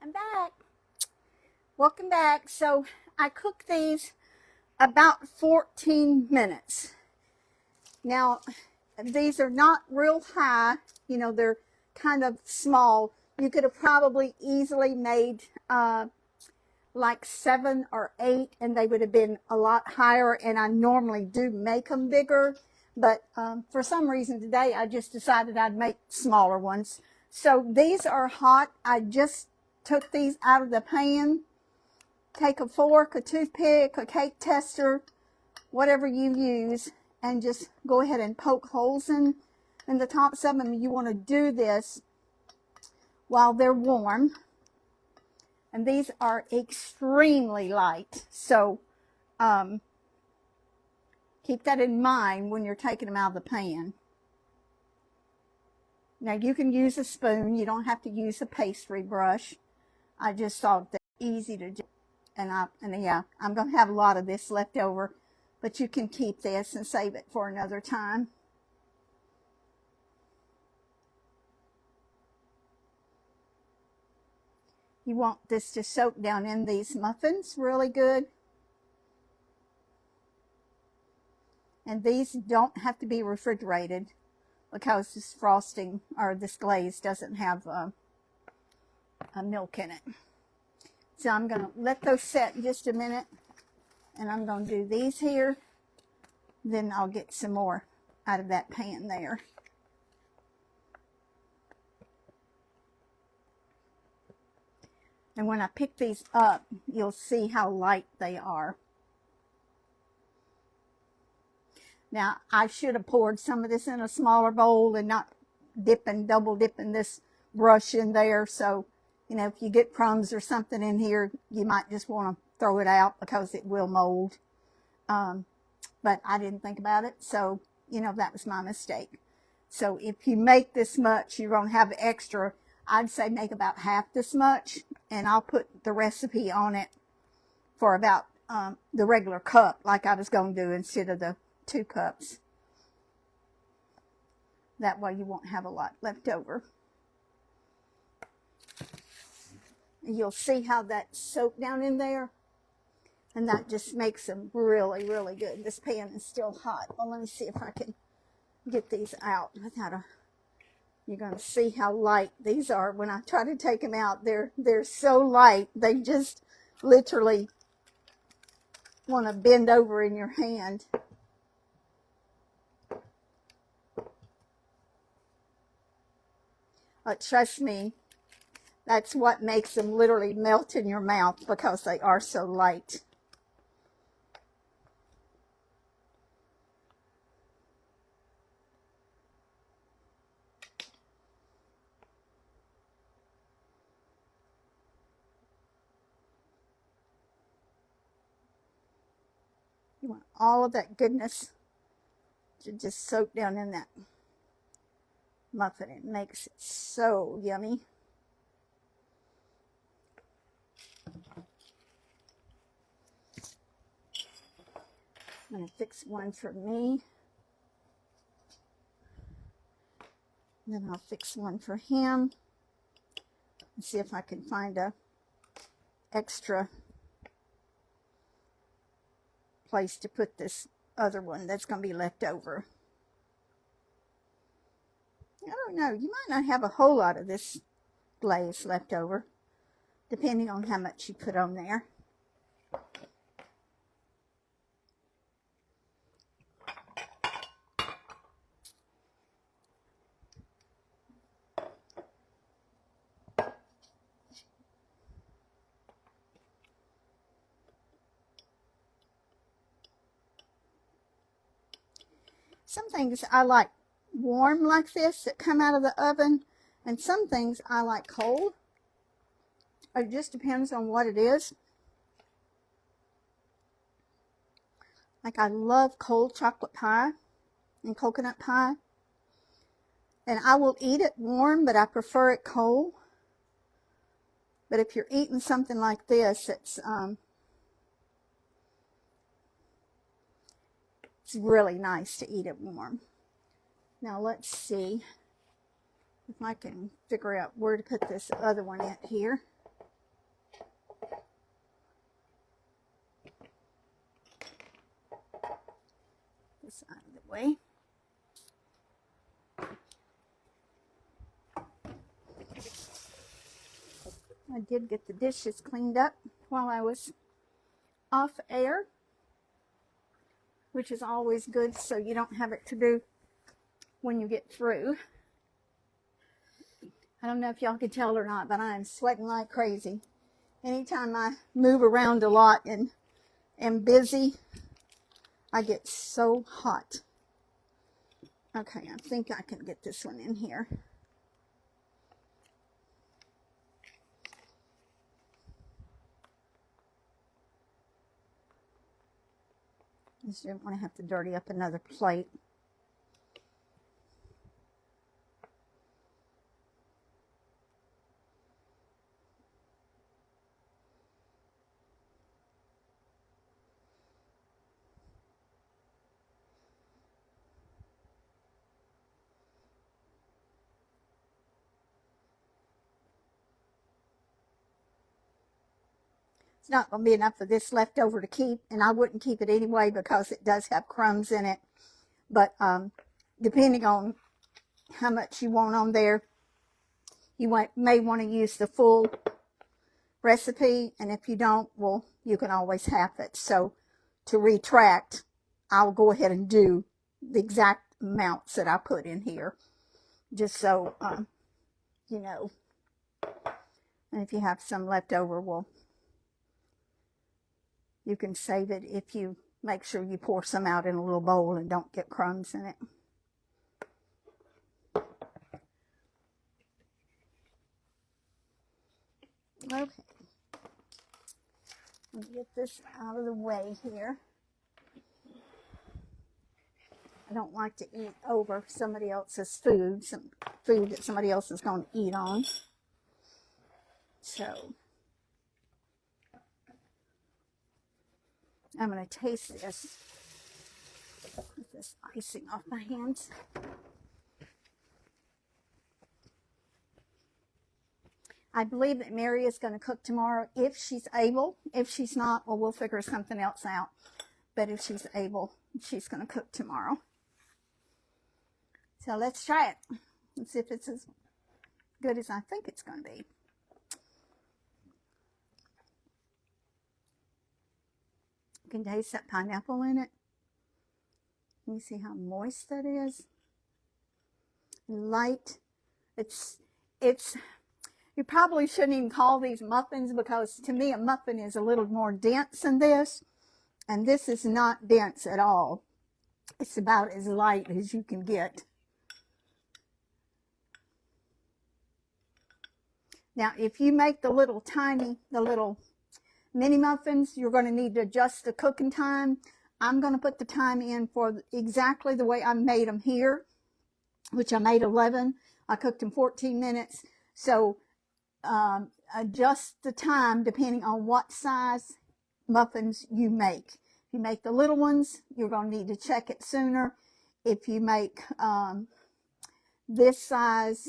I'm back. Welcome back. So I cooked these about 14 minutes. Now, these are not real high. They're kind of small. You could have probably easily made like 7 or 8, and they would have been a lot higher. And I normally do make them bigger. But for some reason today, I just decided I'd make smaller ones. So these are hot. I just took these out of the pan. Take a fork, a toothpick, a cake tester, whatever you use, and just go ahead and poke holes in the tops of them. You want to do this while they're warm. And these are extremely light. So keep that in mind when you're taking them out of the pan. Now you can use a spoon. You don't have to use a pastry brush. I just thought that easy to do. And yeah, I'm going to have a lot of this left over, but you can keep this and save it for another time. You want this to soak down in these muffins really good. And these don't have to be refrigerated because this frosting or this glaze doesn't have a milk in it. So I'm going to let those set in just a minute, and I'm going to do these here. Then I'll get some more out of that pan there. And when I pick these up, you'll see how light they are. Now, I should have poured some of this in a smaller bowl and not double dipping this brush in there. So, if you get crumbs or something in here, you might just want to throw it out because it will mold. But I didn't think about it. So, that was my mistake. So if you make this much, you're going to have extra. I'd say make about half this much. And I'll put the recipe on it for about the regular cup like I was going to do instead of the 2 cups. That way you won't have a lot left over. You'll see how that's soaked down in there. And that just makes them really, really good. This pan is still hot. Well, let me see if I can get these out without you're going to see how light these are. When I try to take them out, they're so light. They just literally want to bend over in your hand. Trust me, that's what makes them literally melt in your mouth because they are so light. You want all of that goodness to just soak down in that muffin. It makes it so yummy. I'm going to fix one for me. And then I'll fix one for him. And see if I can find a extra place to put this other one that's going to be left over. I don't know. You might not have a whole lot of this glaze left over, depending on how much you put on there. Some things I like warm like this that come out of the oven, and some things I like cold. It just depends on what it is. Like I love cold chocolate pie and coconut pie. And I will eat it warm, but I prefer it cold. But if you're eating something like this, it's really nice to eat it warm. Now let's see if I can figure out where to put this other one at here. this out of the way. I did get the dishes cleaned up while I was off air, which is always good so you don't have it to do when you get through. I don't know if y'all can tell or not, but I am sweating like crazy. Anytime I move around a lot and am busy, I get so hot. Okay, I think I can get this one in here. Just didn't want to have to dirty up another plate. It's not going to be enough for this leftover to keep, and I wouldn't keep it anyway because it does have crumbs in it. But depending on how much you want on there, you may want to use the full recipe, and if you don't, well, you can always half it. So to retract, I'll go ahead and do the exact amounts that I put in here, just so you know. And if you have some left over, well, you can save it if you make sure you pour some out in a little bowl and don't get crumbs in it. Okay, let me get this out of the way here. I don't like to eat over somebody else's food, some food that somebody else is going to eat on. So I'm going to taste this. Get this icing off my hands. I believe that Mary is going to cook tomorrow if she's able. If she's not, well, we'll figure something else out. But if she's able, she's going to cook tomorrow. So let's try it. Let's see if it's as good as I think it's going to be. You can taste that pineapple in it. Can you see how moist that is? Light. It's you probably shouldn't even call these muffins, because to me a muffin is a little more dense than this, and this is not dense at all. It's about as light as you can get. Now, if you make the little mini muffins, you're going to need to adjust the cooking time. I'm going to put the time in for exactly the way I made them here, which I made 11. I cooked them 14 minutes. So adjust the time depending on what size muffins you make. If you make the little ones, you're going to need to check it sooner. If you make this size,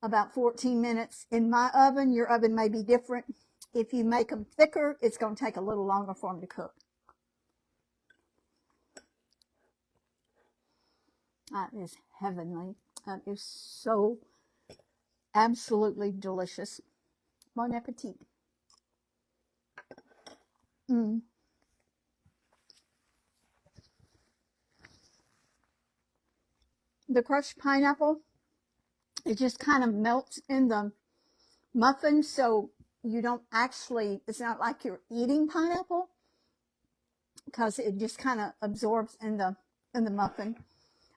about 14 minutes in my oven. Your oven may be different. If you make them thicker, it's going to take a little longer for them to cook. That is heavenly. That is so absolutely delicious. Bon appetit. The crushed pineapple, it just kind of melts in the muffin, so you don't actually, it's not like you're eating pineapple, because it just kind of absorbs in the muffin.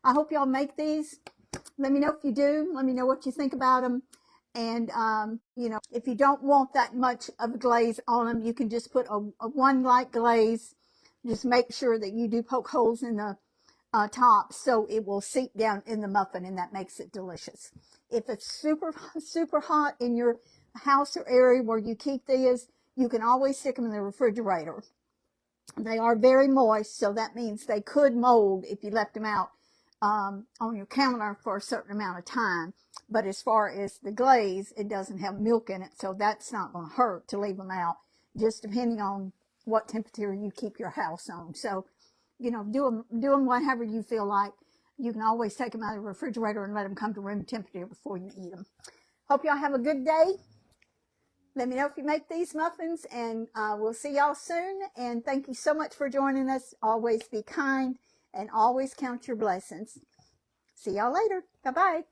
I hope y'all make these. Let me know if you do. Let me know what you think about them. And you know, if you don't want that much of a glaze on them, you can just put a one light glaze. Just make sure that you do poke holes in the top so it will seep down in the muffin, and that makes it delicious. If it's super hot in your house or area where you keep these, you can always stick them in the refrigerator. They are very moist, so that means they could mold if you left them out on your counter for a certain amount of time. But as far as the glaze, it doesn't have milk in it, so that's not going to hurt to leave them out, just depending on what temperature you keep your house on. So you know, do them whatever you feel like. You can always take them out of the refrigerator and let them come to room temperature before you eat them. Hope y'all have a good day. Let me know if you make these muffins, and we'll see y'all soon. And thank you so much for joining us. Always be kind and always count your blessings. See y'all later. Bye-bye.